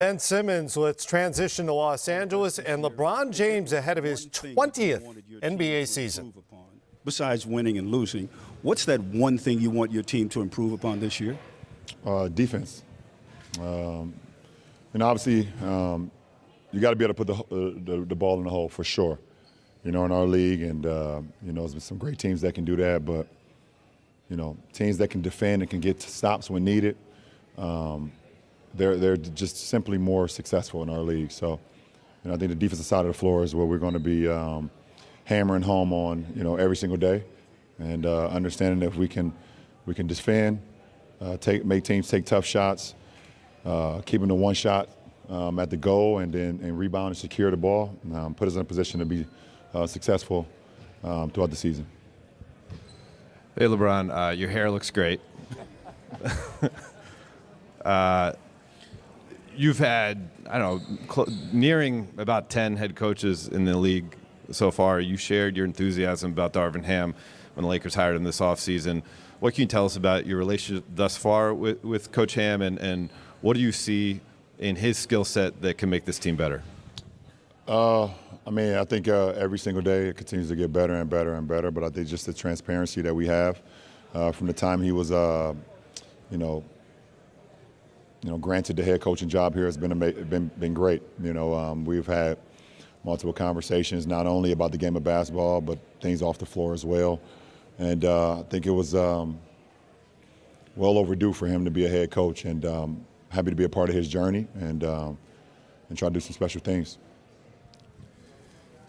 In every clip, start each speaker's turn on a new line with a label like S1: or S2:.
S1: Ben Simmons, let's transition to Los Angeles and LeBron James ahead of his 20th NBA season.
S2: Besides winning and losing, what's that one thing you want your team to improve upon this year?
S3: Defense. And obviously, you got to be able to put the ball in the hole for sure. You know, in our league, and there's been some great teams that can do that, but teams that can defend and can get to stops when needed. They're just simply more successful in our league. So, I think the defensive side of the floor is where we're going to be hammering home on, every single day, and understanding that if we can defend, make teams take tough shots, keep them to one shot at the goal, and rebound and secure the ball, put us in a position to be successful throughout the season.
S4: Hey, LeBron, your hair looks great. You've had, nearing about 10 head coaches in the league so far. You shared your enthusiasm about Darvin Ham when the Lakers hired him this offseason. What can you tell us about your relationship thus far with Coach Ham, and what do you see in his skill set that can make this team better? I think every single day it continues to get better and better and better, but I think just the transparency that we have from the time he was, granted the head coaching job here has been great. We've had multiple conversations, not only about the game of basketball, but things off the floor as well. And I think it was well overdue for him to be a head coach, and happy to be a part of his journey and try to do some special things.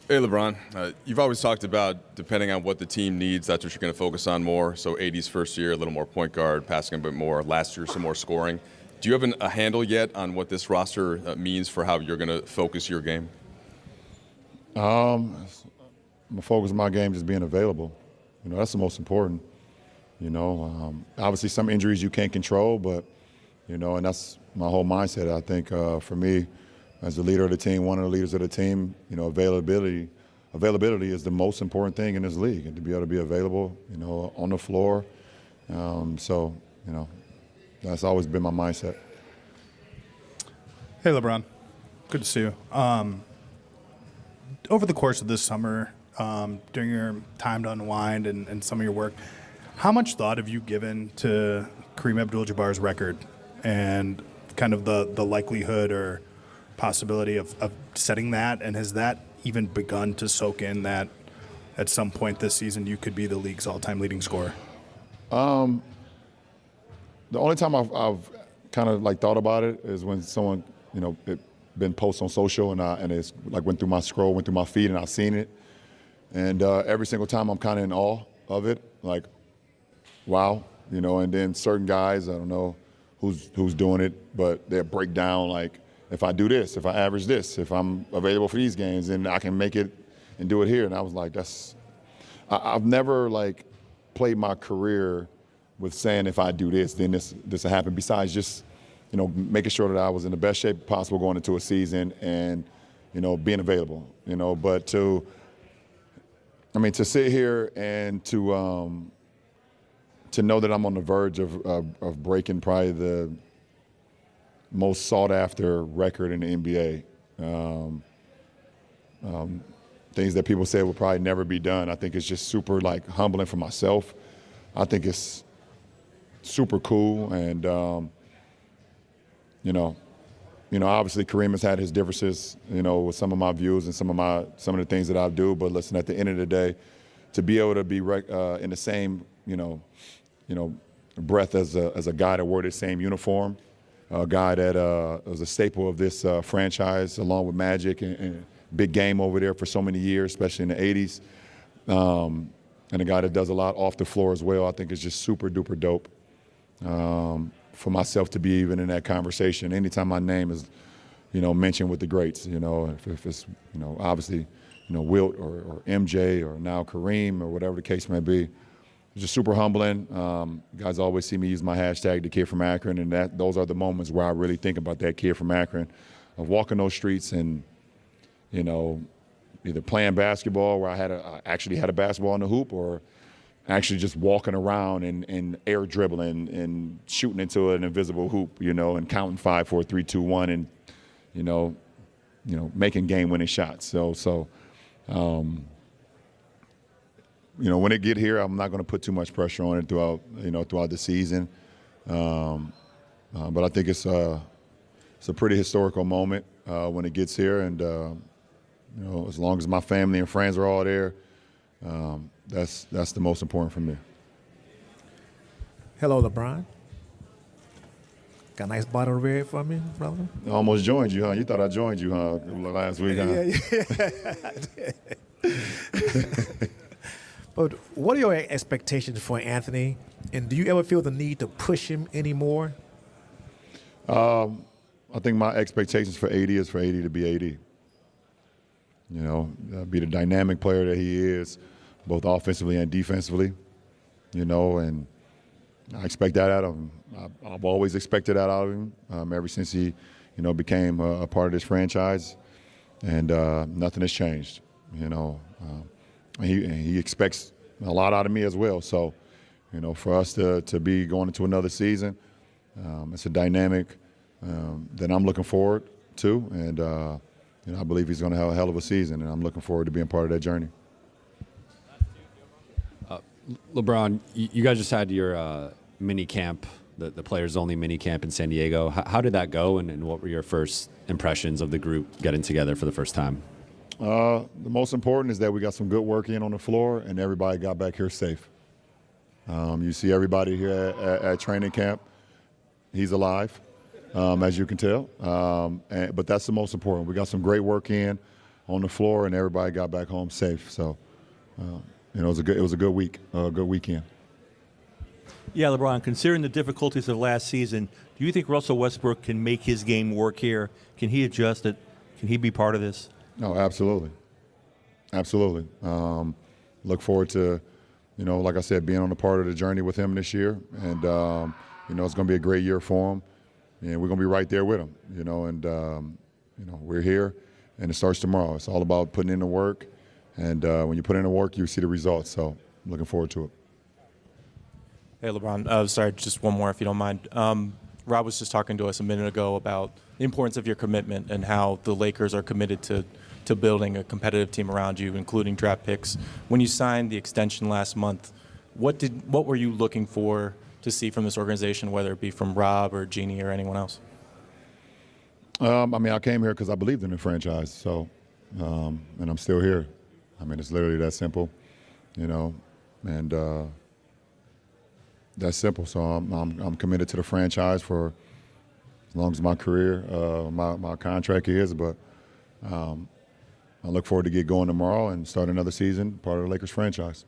S5: Hey, LeBron, you've always talked about depending on what the team needs, that's what you're going to focus on more. So AD's first year, a little more point guard, passing a bit more. Last year, some more scoring. Do you have a handle yet on what this roster means for how you're going to focus your game?
S3: My focus of my game is being available. That's the most important. Obviously some injuries you can't control, but, and that's my whole mindset. I think for me, as the leader of the team, one of the leaders of the team, availability is the most important thing in this league, and to be able to be available, on the floor. That's always been my mindset.
S6: Hey, LeBron. Good to see you. Over the course of this summer, during your time to unwind and some of your work, how much thought have you given to Kareem Abdul-Jabbar's record and kind of the likelihood or possibility of setting that? And has that even begun to soak in that at some point this season you could be the league's all-time leading scorer?
S3: The only time I've kind of thought about it is when someone, it been posted on social and it's went through my feed and I've seen it. And every single time I'm kind of in awe of it, wow, and then certain guys, I don't know who's doing it, but they'll break down if I do this, if I average this, if I'm available for these games, then I can make it and do it here. And I was like, I've never played my career with saying if I do this, then this will happen, besides just, making sure that I was in the best shape possible going into a season and, being available, but to sit here and to know that I'm on the verge of breaking probably the most sought-after record in the NBA. Things that people say will probably never be done. I think it's just super humbling for myself. I think it's super cool, and obviously Kareem has had his differences, with some of my views and some of the things that I do. But listen, at the end of the day, to be able to be in the same, breath as a guy that wore the same uniform, a guy that was a staple of this franchise, along with Magic and big game over there for so many years, especially in the 80s. And a guy that does a lot off the floor as well, I think is just super duper dope. For myself to be even in that conversation, anytime my name is, mentioned with the greats, if it's, obviously, Wilt or MJ or now Kareem or whatever the case may be. It's just super humbling. Guys always see me use my hashtag, the kid from Akron, and those are the moments where I really think about that kid from Akron, of walking those streets and, either playing basketball where I actually had a basketball in the hoop, or actually just walking around and air dribbling and shooting into an invisible hoop, and counting 5, 4, 3, 2, 1 and making game-winning shots. So when it get here, I'm not going to put too much pressure on it throughout the season. But I think it's a pretty historical moment when it gets here, and as long as my family and friends are all there, that's the most important for me.
S7: Hello, LeBron. Got a nice bottle of red for me, brother.
S3: I almost joined you, huh? You thought I joined you, huh, last week, huh?
S7: Yeah. But what are your expectations for Anthony? And do you ever feel the need to push him anymore?
S3: I think my expectations for AD is for AD to be AD. Be the dynamic player that he is, both offensively and defensively. And I expect that out of him. I've always expected that out of him ever since he, became a part of this franchise, and nothing has changed. And he expects a lot out of me as well. So, for us to be going into another season, it's a dynamic that I'm looking forward to, and I believe he's going to have a hell of a season, and I'm looking forward to being part of that journey.
S8: LeBron, you guys just had your mini camp, the players-only mini camp in San Diego. How did that go, and what were your first impressions of the group getting together for the first time?
S3: The most important is that we got some good work in on the floor, and everybody got back here safe. You see everybody here at training camp. He's alive, as you can tell. But that's the most important. We got some great work in on the floor, and everybody got back home safe. So, it was a good week, a good weekend.
S9: Yeah, LeBron, considering the difficulties of last season, do you think Russell Westbrook can make his game work here? Can he adjust it? Can he be part of this?
S3: No, absolutely. Absolutely. Look forward to, like I said, being on a part of the journey with him this year. And, it's going to be a great year for him. And we're going to be right there with him, we're here, and it starts tomorrow. It's all about putting in the work. And when you put in the work, you see the results. So I'm looking forward to it.
S10: Hey, LeBron. Sorry, just one more if you don't mind. Rob was just talking to us a minute ago about the importance of your commitment and how the Lakers are committed to building a competitive team around you, including draft picks. When you signed the extension last month, what were you looking for to see from this organization, whether it be from Rob or Jeannie or anyone else?
S3: I came here because I believed in the franchise, so and I'm still here. It's literally that simple, and that's simple. So I'm committed to the franchise for as long as my career, my contract is. But I look forward to get going tomorrow and start another season, part of the Lakers franchise.